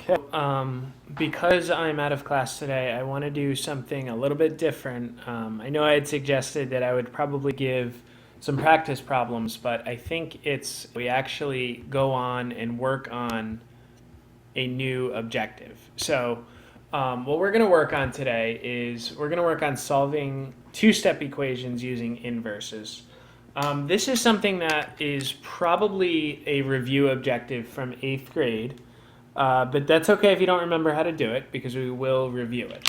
Okay. Because I'm out of class today, I want to do something a little bit different. I know I had suggested that I would probably give some practice problems, but I think we actually go on and work on a new objective. So, what we're going to work on today is we're going to work on solving two-step equations using inverses. This is something that is probably a review objective from 8th grade. But that's okay if you don't remember how to do it because we will review it.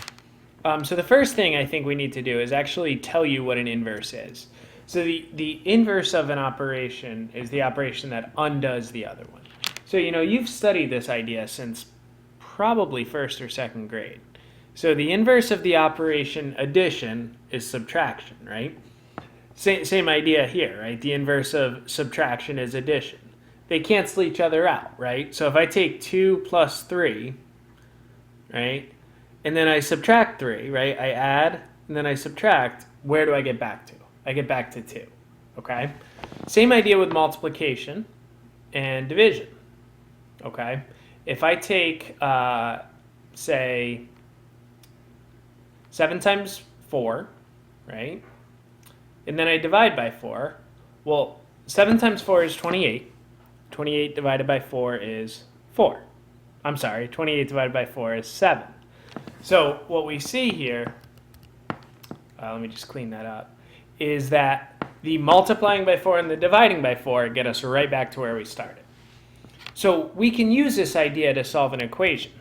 So the first thing I think we need to do is actually tell you what an inverse is. So the inverse of an operation is the operation that undoes the other one. So you've studied this idea since probably first or second grade. So the inverse of the operation addition is subtraction, right? Same idea here, right? The inverse of subtraction is addition. They cancel each other out, right? So if I take 2 plus 3, right, and then I subtract 3, right, I add, and then I subtract, where do I get back to? I get back to 2, okay? Same idea with multiplication and division, okay? If I take, say, 7 times 4, right, and then I divide by 4, well, 7 times 4 is 28. 28 divided by 4 is 4. I'm sorry, 28 divided by 4 is 7. So what we see here, let me just clean that up, is that the multiplying by 4 and the dividing by 4 get us right back to where we started. So we can use this idea to solve an equation.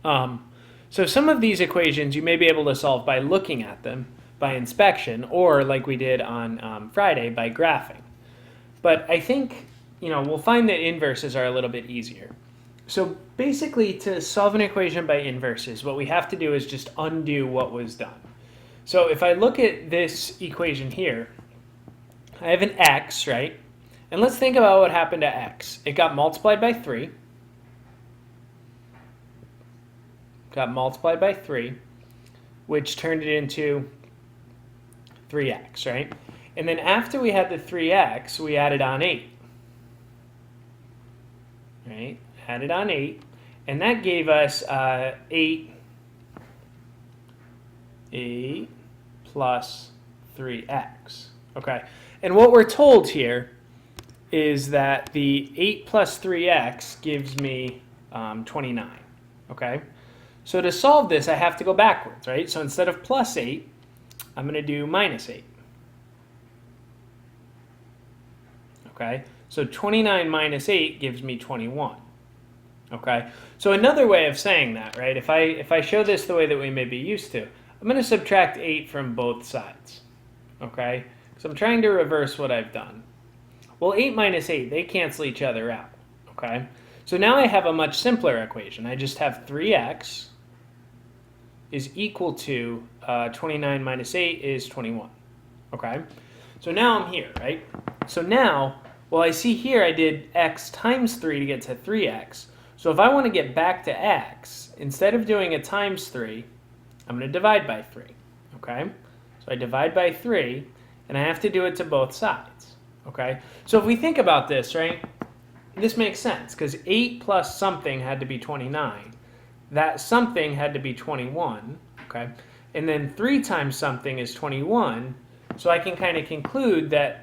So some of these equations you may be able to solve by looking at them, by inspection, or like we did on Friday, by graphing. But I think we'll find that inverses are a little bit easier. So basically, to solve an equation by inverses, what we have to do is just undo what was done. So if I look at this equation here, I have an x, right? And let's think about what happened to x. It got multiplied by 3. Got multiplied by 3, which turned it into 3x, right? And then after we had the 3x, we added on 8. Right? Added on 8, and that gave us 8 plus 3x. Okay, and what we're told here is that the 8 plus 3x gives me 29. Okay, so to solve this, I have to go backwards, right? So instead of plus 8, I'm going to do minus 8. Okay, so 29 minus 8 gives me 21. Okay, so another way of saying that, right, if I show this the way that we may be used to, I'm going to subtract 8 from both sides. Okay, so I'm trying to reverse what I've done. Well, 8 minus 8, they cancel each other out. Okay, so now I have a much simpler equation. I just have 3x is equal to 29 minus 8 is 21. Okay, so now I'm here, right? So now, well, I see here I did x times 3 to get to 3x. So if I want to get back to x, instead of doing a times 3, I'm going to divide by 3. Okay? So I divide by 3, and I have to do it to both sides. Okay? So if we think about this, right, this makes sense, because 8 plus something had to be 29. That something had to be 21. Okay? And then 3 times something is 21. So I can kind of conclude that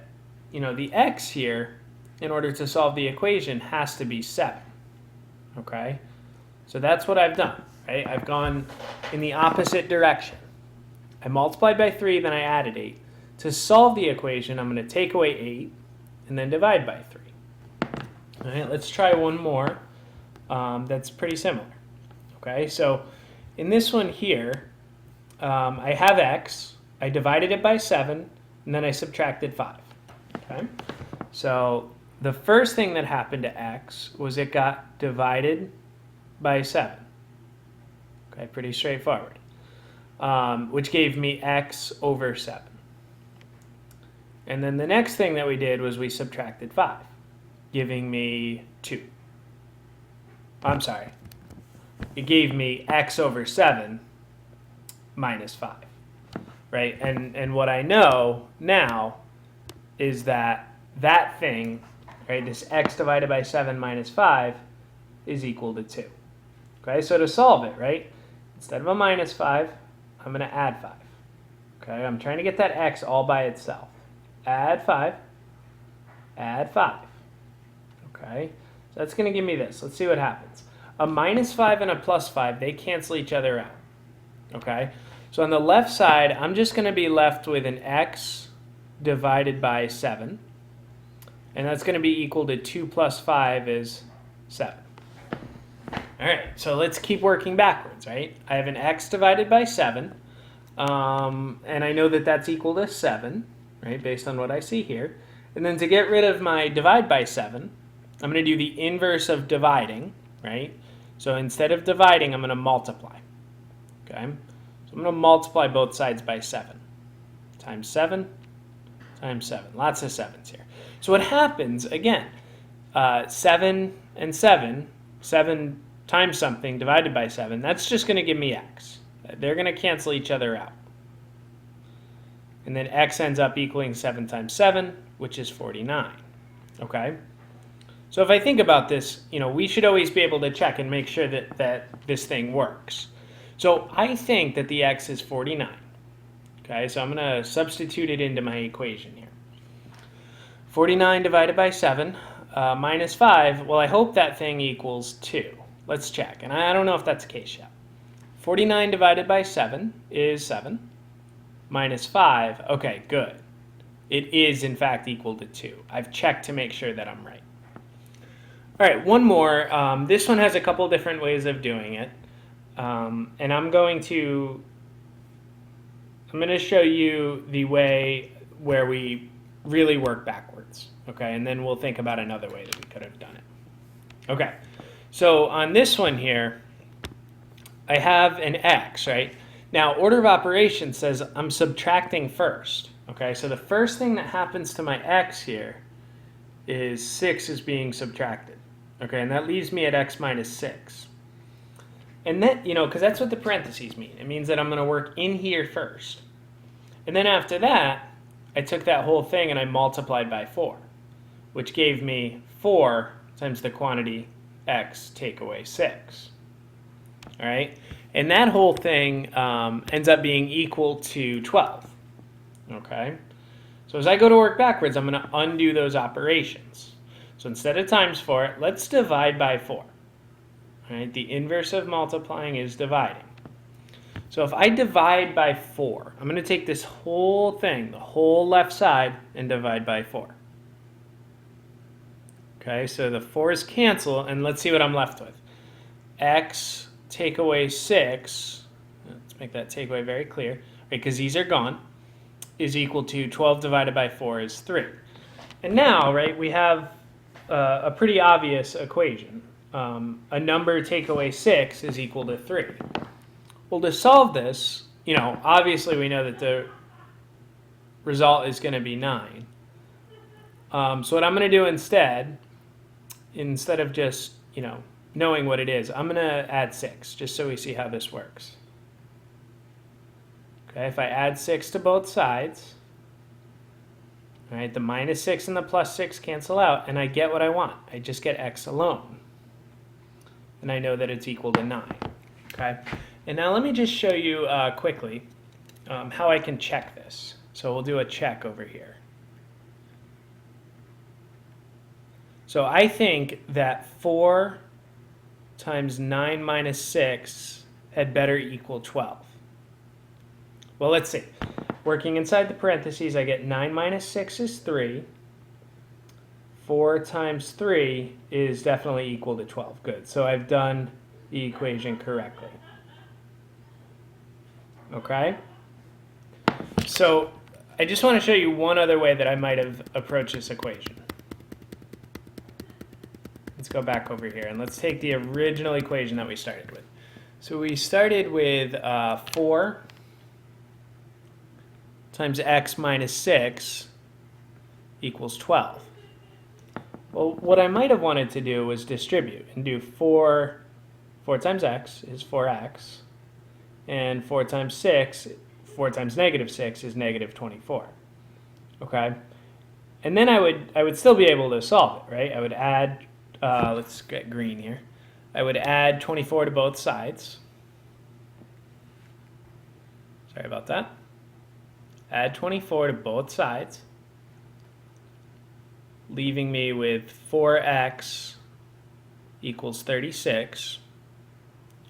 the x here, in order to solve the equation, has to be 7. Okay? So that's what I've done, right? I've gone in the opposite direction. I multiplied by 3, then I added 8. To solve the equation, I'm going to take away 8 and then divide by 3. All right, let's try one more that's pretty similar. Okay, so in this one here, I have x. I divided it by 7, and then I subtracted 5. Okay, so the first thing that happened to x was it got divided by 7. Okay, pretty straightforward, which gave me x over 7. And then the next thing that we did was we subtracted 5, giving me 2. I'm sorry, it gave me x over 7 minus 5. Right, and what I know now is that thing, right, this x divided by 7 minus 5 is equal to 2. Okay, so to solve it, right, instead of a minus 5, I'm going to add 5. Okay, I'm trying to get that x all by itself. Add 5, add 5. Okay, so that's going to give me this. Let's see what happens. A minus 5 and a plus 5, they cancel each other out. Okay, so on the left side, I'm just going to be left with an x divided by 7. And that's going to be equal to 2 plus 5 is 7. All right, so let's keep working backwards, right? I have an x divided by 7, and I know that that's equal to 7, right, based on what I see here. And then to get rid of my divide by 7, I'm going to do the inverse of dividing, right? So instead of dividing, I'm going to multiply, okay? So I'm going to multiply both sides by 7. Times 7, times 7. Lots of 7s here. So what happens, again, 7 and 7, 7 times something divided by 7, that's just going to give me x. They're going to cancel each other out. And then x ends up equaling 7 times 7, which is 49. Okay? So if I think about this, we should always be able to check and make sure that this thing works. So I think that the x is 49. Okay, so I'm going to substitute it into my equation here. 49 divided by 7 minus 5, well, I hope that thing equals 2. Let's check, and I don't know if that's the case yet. 49 divided by 7 is 7. Minus 5, okay, good. It is, in fact, equal to 2. I've checked to make sure that I'm right. All right, one more. This one has a couple different ways of doing it. And I'm going to show you the way where we really work backwards, okay? And then we'll think about another way that we could have done it. Okay, so on this one here, I have an x, right? Now, order of operations says I'm subtracting first, okay? So the first thing that happens to my x here is 6 is being subtracted, okay? And that leaves me at x minus 6. And then, because that's what the parentheses mean. It means that I'm going to work in here first. And then after that, I took that whole thing and I multiplied by 4, which gave me 4 times the quantity x take away 6. All right? And that whole thing ends up being equal to 12. Okay? So as I go to work backwards, I'm going to undo those operations. So instead of times 4, let's divide by 4. All right? The inverse of multiplying is dividing. So if I divide by 4, I'm going to take this whole thing, the whole left side, and divide by 4. Okay, so the 4's cancel, and let's see what I'm left with. X take away 6, let's make that take away very clear, right, because these are gone, is equal to 12 divided by 4 is 3. And now, right, we have a pretty obvious equation. A number take away 6 is equal to 3. Well, to solve this, obviously we know that the result is going to be 9. So what I'm going to do instead of just, knowing what it is, I'm going to add 6, just so we see how this works. Okay, if I add 6 to both sides, all right, the minus 6 and the plus 6 cancel out, and I get what I want. I just get x alone. And I know that it's equal to 9. Okay? And now let me just show you quickly how I can check this. So we'll do a check over here. So I think that 4 times 9 minus 6 had better equal 12. Well, let's see. Working inside the parentheses, I get 9 minus 6 is 3. 4 times 3 is definitely equal to 12. Good. So I've done the equation correctly. Okay? So I just want to show you one other way that I might have approached this equation. Let's go back over here and let's take the original equation that we started with. So we started with 4 times x minus 6 equals 12. Well, what I might have wanted to do was distribute and do 4 times x is 4x, and 4 times 6, 4 times negative 6 is negative 24. Okay? And then I would still be able to solve it, right? I would add, let's get green here. I would add 24 to both sides. Sorry about that. Add 24 to both sides, leaving me with 4x equals 36.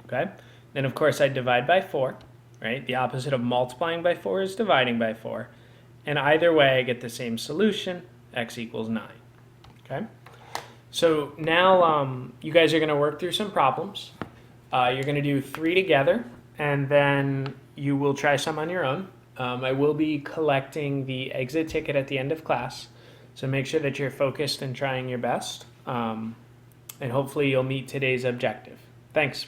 Okay? Then, of course, I divide by 4, right? The opposite of multiplying by 4 is dividing by 4. And either way, I get the same solution, x equals 9. Okay? So now you guys are going to work through some problems. You're going to do 3 together, and then you will try some on your own. I will be collecting the exit ticket at the end of class, so make sure that you're focused and trying your best, and hopefully you'll meet today's objective. Thanks.